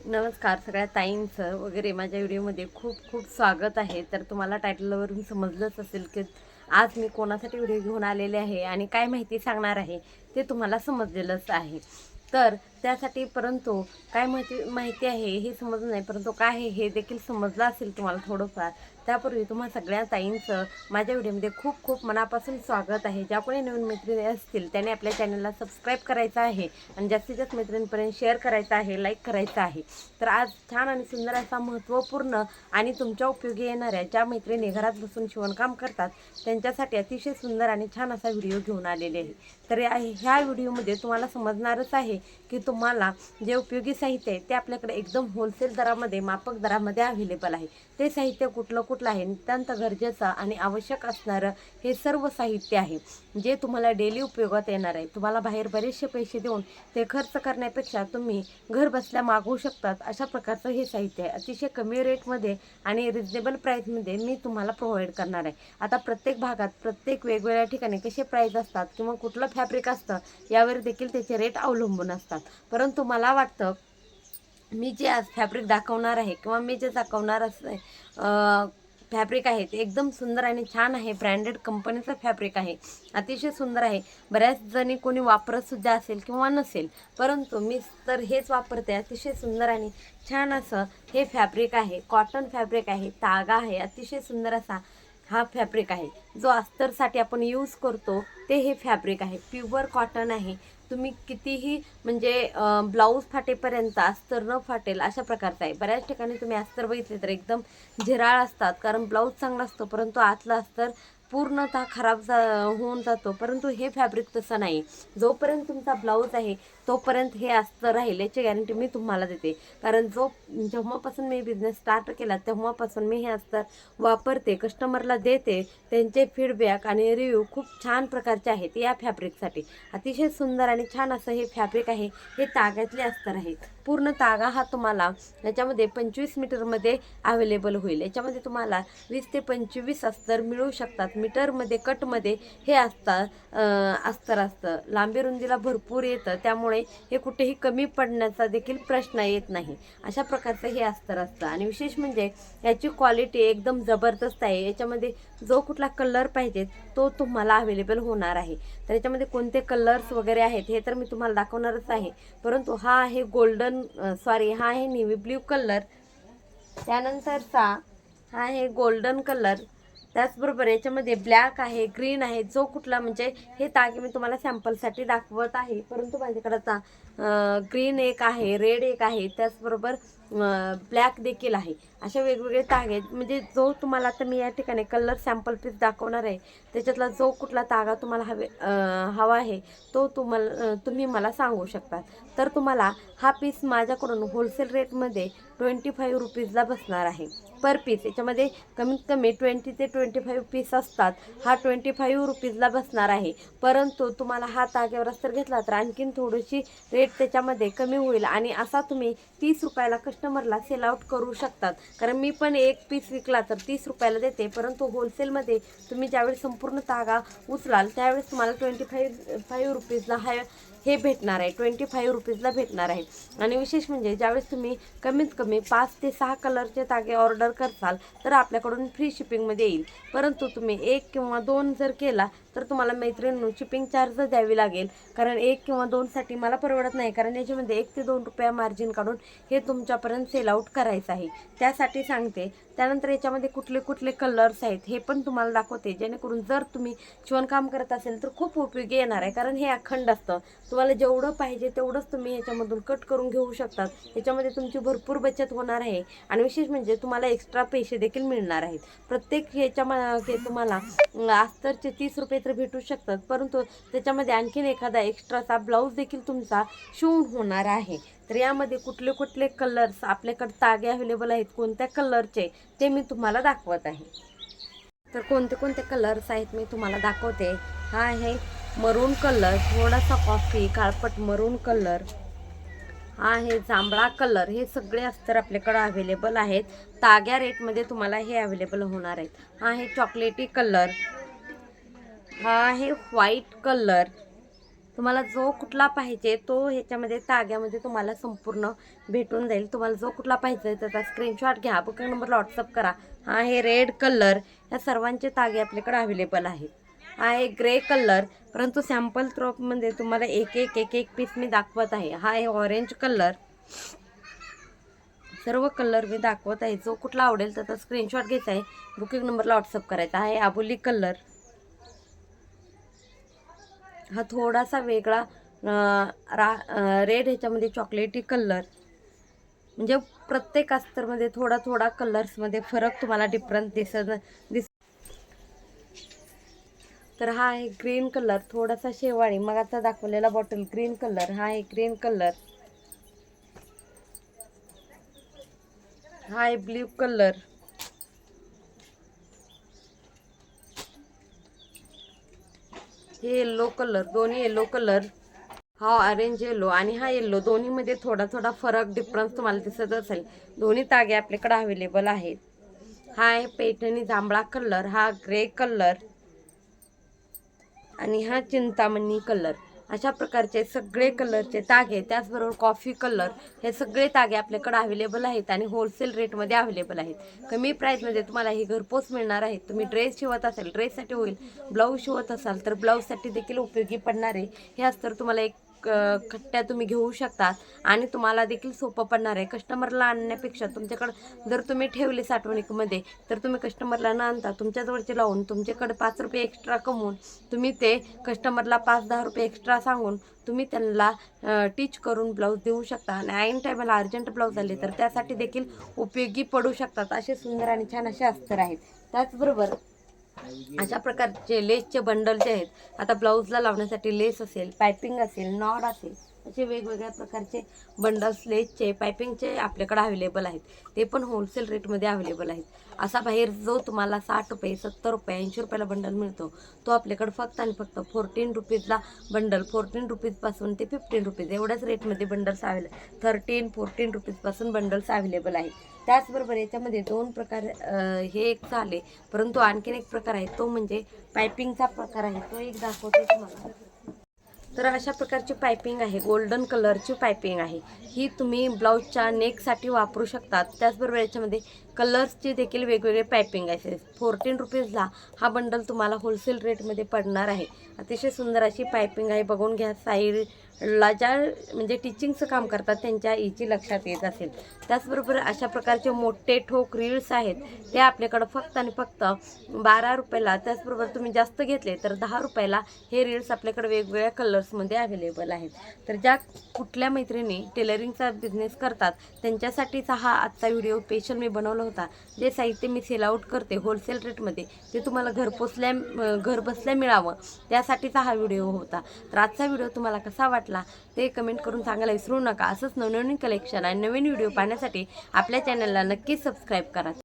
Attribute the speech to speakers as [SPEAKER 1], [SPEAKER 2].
[SPEAKER 1] नमस्कार सगळ्या ताईंचं वगैरे माझ्या व्हिडिओमध्ये खूप खूप स्वागत आहे. तर तुम्हाला टायटलवरून समजलंच असेल की आज मी कोणासाठी व्हिडिओ घेऊन आलेले आहे आणि काय माहिती सांगणार आहे ते तुम्हाला समजलेलंच आहे. तर त्यासाठी परंतु काय माहिती माहिती आहे हे समजलं नाही, परंतु काय आहे हे देखील समजलं असेल तुम्हाला थोडंफार. त्यापूर्वी तुम्हा सगळ्या ताईंचं माझ्या व्हिडिओमध्ये खूप खूप मनापासून स्वागत आहे. ज्या कोणी नवीन मैत्रिणी असतील त्याने आपल्या चॅनलला सबस्क्राईब करायचं आहे आणि जास्तीत जास्त मैत्रिणींपर्यंत शेअर करायचं आहे, लाईक करायचं आहे. तर आज छान आणि सुंदर असा महत्त्वपूर्ण आणि तुमच्या उपयोगी येणाऱ्या ज्या मैत्रिणी घरात बसून शिवणकाम करतात त्यांच्यासाठी अतिशय सुंदर आणि छान असा व्हिडिओ घेऊन आलेले आहे. तर ह्या व्हिडिओमध्ये तुम्हाला समजणारच आहे की तुम्हाला जे उपयोगी साहित्य आहे ते आपल्याकडे एकदम होलसेल दरामध्ये, माफक दरामध्ये अवेलेबल आहे. ते साहित्य कुठलं आहे, नितांत गरजेचं आणि आवश्यक असणारं हे सर्व साहित्य आहे जे तुम्हाला डेली उपयोगात येणार आहे. तुम्हाला बाहेर बरेचसे पैसे देऊन ते खर्च करण्यापेक्षा तुम्ही घर बसल्या मागवू शकतात अशा प्रकारचं हे साहित्य आहे. अतिशय कमी रेटमध्ये आणि रिजनेबल प्राईसमध्ये मी तुम्हाला प्रोव्हाइड करणार आहे. आता प्रत्येक भागात प्रत्येक वेगवेगळ्या ठिकाणी कसे प्राईस असतात किंवा कुठलं फॅब्रिक असतं यावर देखील त्याचे रेट अवलंबून असतात. परंतु मला वाटतं मी जे आज फॅब्रिक दाखवणार आहे किंवा मी जे दाखवणार असं फॅब्रिक आहे ते एकदम सुंदर आणि छान आहे. ब्रँडेड कंपनीचं फॅब्रिक आहे, अतिशय सुंदर आहे. बऱ्याच जणी कोणी वापरत सुद्धा असेल किंवा नसेल, परंतु मी तर हेच वापरते. अतिशय सुंदर आणि छान असं हे फॅब्रिक आहे. कॉटन फॅब्रिक आहे, तागा आहे, अतिशय सुंदर असा हा फॅब्रिक आहे. जो अस्तरसाठी आपण यूज करतो ते हे फॅब्रिक आहे. प्युअर कॉटन आहे. तुम्ही कितीही म्हणजे ब्लाऊज फाटेपर्यंत अस्तर न फाटेल अशा प्रकारचं आहे. बऱ्याच ठिकाणी तुम्ही अस्तर बघितले तर एकदम झिराळ असतात, कारण ब्लाऊज चांगला असतो परंतु आतला अस्तर पूर्णतः खराब होऊन जातो. परंतु हे फॅब्रिक तसं नाही. जोपर्यंत तुमचा ब्लाऊज आहे तोपर्यंत हे अस्तर राहील याची गॅरंटी मी तुम्हाला देते. कारण जेव्हापासून मी बिझनेस स्टार्ट केला तेव्हापासून मी हे अस्तर वापरते, कस्टमरला देते. त्यांचे फीडबॅक आणि रिव्ह्यू खूप छान प्रकारचे आहेत या फॅब्रिकसाठी. अतिशय सुंदर आणि छान असं हे फॅब्रिक आहे. हे ताग्यातले अस्तर आहेत. पूर्ण तागा हा तुम्हाला याच्यामध्ये 25 मीटरमध्ये अवेलेबल होईल. याच्यामध्ये तुम्हाला 20 ते 25 अस्तर मिळू शकतात. मीटरमध्ये कटमध्ये हे अस्तर असतं. लांबी रुंदीला भरपूर येतं, त्यामुळे हे कुठेही कमी पडण्याचा देखील प्रश्न येत नाही. अशा प्रकारचं हे अस्तर असतं. आणि विशेष म्हणजे याची क्वालिटी एकदम जबरदस्त आहे. याच्यामध्ये जो कुठला कलर पाहिजे तो तुम्हाला अवेलेबल होणार आहे. तर याच्यामध्ये कोणते कलर्स वगैरे आहेत हे तर मी तुम्हाला दाखवणारच आहे. परंतु हा आहे हा आहे नेव्ही ब्ल्यू कलर, त्यानंतरचा हा आहे गोल्डन कलर, त्याचबरोबर याच्यामध्ये ब्लॅक आहे, ग्रीन आहे. जो कुठला म्हणजे हे तागे मी तुम्हाला सॅम्पलसाठी दाखवत आहे, परंतु माझ्याकडे आता ग्रीन एक आहे, रेड एक आहे, त्याचबरोबर ब्लॅक देखील आहे. अशा वेगवेगळे तागे म्हणजे जो तुम्हाला आता मी या ठिकाणी कलर सॅम्पल पीस दाखवणार आहे त्याच्यातला जो कुठला तागा तुम्हाला हवा आहे तो तुम्ही मला सांगू शकता. तर तुम्हाला हा पीस माझ्याकडून होलसेल रेटमध्ये 25 रुपीजला बसणार आहे पर पीस. याच्यामध्ये कमीत कमी 20 ते 25 पीस असतात. हा 25 रुपीजला बसणार आहे. परंतु तुम्हाला हा ताग्यावर अस्तर घेतला तर आणखीन थोडीशी रेट त्याच्यामध्ये कमी होईल आणि असा तुम्ही 30 रुपयाला कस्टमरला सेल आउट करू शकतात. कारण मी पण एक पीस विकला तर 30 रुपयाला देते, परंतु होलसेलमध्ये तुम्ही ज्यावेळेस संपूर्ण तागा उचलाल त्यावेळेस तुम्हाला 25 रुपीजला हे भेटणार आहे, 25 रुपीजला भेटणार आहे. आणि विशेष म्हणजे ज्यावेळेस तुम्ही कमीत कमी 5 ते 6 कलरचे तागे ऑर्डर करसाल तर आपल्याकडून फ्री शिपिंगमध्ये येईल. परंतु तुम्ही 1 किंवा 2 जर केला तर तुम्हाला मैत्रिणींनो शिपिंग चार्ज द्यावी लागेल. कारण 1 किंवा 2साठी मला परवडत नाही, कारण याच्यामध्ये 1 ते 2 रुपये मार्जिन काढून हे तुमच्यापर्यंत सेल आउट करायचं आहे, त्यासाठी सांगते. त्यानंतर याच्यामध्ये कुठले कुठले कलर्स आहेत हे पण तुम्हाला दाखवते, जेणेकरून जर तुम्ही शिवणकाम करत असेल तर खूप उपयोगी येणार आहे. कारण हे अखंड असतं, तुम्हाला जेवढं पाहिजे तेवढंच तुम्ही ह्याच्यामधून कट करून घेऊ शकतात. याच्यामध्ये तुमची भरपूर बचत होणार आहे आणि विशेष म्हणजे तुम्हाला एक्स्ट्रा पैसे देखील मिळणार आहेत. प्रत्येक ह्याच्यामध्ये तुम्हाला अस्तरचे 30 रुपये तर भेटू शकतात, परंतु त्याच्यामध्ये आणखीन एखादा एक्स्ट्राचा ब्लाऊज देखील तुमचा शिवून होणार आहे. तर यामध्ये कुठले कुठले कलर्स आपल्याकडे तागे अवेलेबल आहेत, कोणत्या कलरचे ते मी तुम्हाला दाखवत आहे. तर कोणते कोणते कलर्स आहेत मी तुम्हाला दाखवते. हा आहे मरून कलर, थोडासा कॉफी काळपट मरून कलर, हा आहे जांभळा कलर. हे सगळे अस्तर आपल्याकडे अवेलेबल आहेत. ताग्या रेटमध्ये तुम्हाला हे अवेलेबल होणार आहेत. हा आहे चॉकलेटी कलर, हा आहे व्हाईट कलर, तुम्हाला जो कुठला पाहिजे तो ह्याच्यामध्ये ताग्यामध्ये तुम्हाला संपूर्ण भेटून जाईल। तुम्हाला जो कुठला पाहिजे त्याचा स्क्रीनशॉट घ्या, बुकिंग नंबरला व्हॉट्सअप करा। हा आहे रेड कलर, या सर्वांचे तागे आपल्याकडे अवेलेबल आहेत। हा आहे ग्रे कलर, परंतु सॅम्पल मध्ये तुम्हाला एक एक पीस मी दाखवत आहे। हा आहे ऑरेंज कलर, सर्व कलर मी दाखवत आहे। जो कुठला आवडेल त्याचा स्क्रीनशॉट घ्यायचा आहे, बुकिंग नंबरला व्हॉट्सअप करायचा आहे। आबोली कलर, हा थोडासा वेगळा रेड ह्याच्यामध्ये चॉकलेटी कलर, म्हणजे प्रत्येक अस्तरमध्ये थोडा थोडा कलर्समध्ये फरक तुम्हाला डिफरन्स दिस। तर हा आहे ग्रीन कलर, थोडासा शेवाळी, मग आता दाखवलेला बॉटल ग्रीन कलर। हा आहे ग्रीन कलर, हा आहे ब्ल्यू कलर, हे येलो कलर, दोन्ही येलो कलर, हा ऑरेंज येलो आणि हा येलो, दोन्हीमध्ये थोडा थोडा फरक डिफरन्स तुम्हाला दिसत असेल। दोन्ही तागे आपल्याकडे अवेलेबल आहेत। हा आहे पैठणी जांभळा कलर, हा ग्रे कलर आणि हा चिंतामणी कलर। अशा प्रकारचे सगळे कलरचे तागे, त्याचबरोबर कॉफी कलर, हे सगळे तागे आपल्याकडे अवेलेबल आहेत आणि होलसेल रेटमध्ये अवेलेबल आहेत। कमी प्राईजमध्ये तुम्हाला हे घरपोच मिळणार आहेत। तुम्ही ड्रेस शिवत असाल, ड्रेससाठी होईल, ब्लाऊज शिवत असाल तर ब्लाऊजसाठी देखील उपयोगी पडणारे हे अस्तर तुम्हाला एक खट्ट्या तुम्ही घेऊ शकता आणि तुम्हाला देखील सोपं पडणार आहे। कस्टमरला आणण्यापेक्षा तुमच्याकडे जर तुम्ही ठेवले साठवणुकीमध्ये तर तुम्ही कस्टमरला न आणता तुमच्याजवळचे लावून तुमच्याकडे 5 रुपये एक्स्ट्रा कमवून तुम्ही ते कस्टमरला 5-10 रुपये एक्स्ट्रा सांगून तुम्ही त्यांना टीच करून ब्लाऊज देऊ शकता आणि ऐन टायमाला अर्जंट ब्लाऊज आले तर त्यासाठी देखील उपयोगी पडू शकतात। असे सुंदर आणि छान असे अस्तर आहेत। त्याचबरोबर अशा प्रकारचे लेसचे बंडल जे आहेत, आता ब्लाऊजला लावण्यासाठी लेस असेल, पायपिंग असेल, नॉड असेल, असे वेगवेगळ्या प्रकारचे बंडल्स लेसचे पायपिंगचे आपल्याकडे अवेलेबल आहेत। ते पण होलसेल रेटमध्ये अवेलेबल आहेत। असा बाहेर जो तुम्हाला 60 रुपये, 70 रुपये, 80 रुपयाला बंडल मिळतो तो आपल्याकडे फक्त आणि फक्त 14 रुपीजला बंडल, 14 रुपीजपासून ते 15 रुपीज एवढ्याच रेटमध्ये बंडल्स 13-14 रुपीजपासून बंडल्स अवेलेबल आहेत। त्याचबरोबर याच्यामध्ये 2 प्रकार, हे एक झाले, परंतु आणखीन एक प्रकार आहे तो म्हणजे पायपिंगचा प्रकार आहे, तो एक दाखवते तुम्हाला। तर अशा प्रकारची पायपिंग आहे, गोल्डन कलरची पायपिंग आहे, ही तुम्ही ब्लाऊजच्या नेकसाठी वापरू शकतात। त्याचबरोबर याच्यामध्ये कलर्सची देखील वेगवेगळे पायपिंग आहे। 14 रुपीजला हा बंडल तुम्हाला होलसेल रेटमध्ये पडणार आहे। अतिशय सुंदर अशी पायपिंग आहे, बघून घ्या। साईडला ज्या म्हणजे टीचिंगचं काम करतात त्यांच्या इची लक्षात येत असेल। त्याचबरोबर अशा प्रकारचे मोठे ठोक रील्स आहेत, ते आपल्याकडं फक्त आणि फक्त 12 रुपयाला, त्याचबरोबर तुम्ही जास्त घेतले तर 10 रुपयाला हे रील्स आपल्याकडे वेगवेगळ्या कलर्समध्ये अवेलेबल आहेत। तर ज्या कुठल्या मैत्रिणी टेलरिंगचा बिझनेस करतात त्यांच्यासाठीचा हा आजचा व्हिडिओ स्पेशल मी बनवला होता। जे साहित्य मी सेल आउट करते होलसेल रेटमध्ये ते तुम्हाला घर बसल्या मिळावं त्यासाठीचा हा व्हिडिओ होता। तर आजचा व्हिडिओ तुम्हाला कसा वाटला ते कमेंट करून सांगायला विसरू नका। असंच नवनवीन कलेक्शन आणि नवीन व्हिडिओ पाहण्यासाठी आपल्या चॅनलला नक्कीच सबस्क्राईब करा।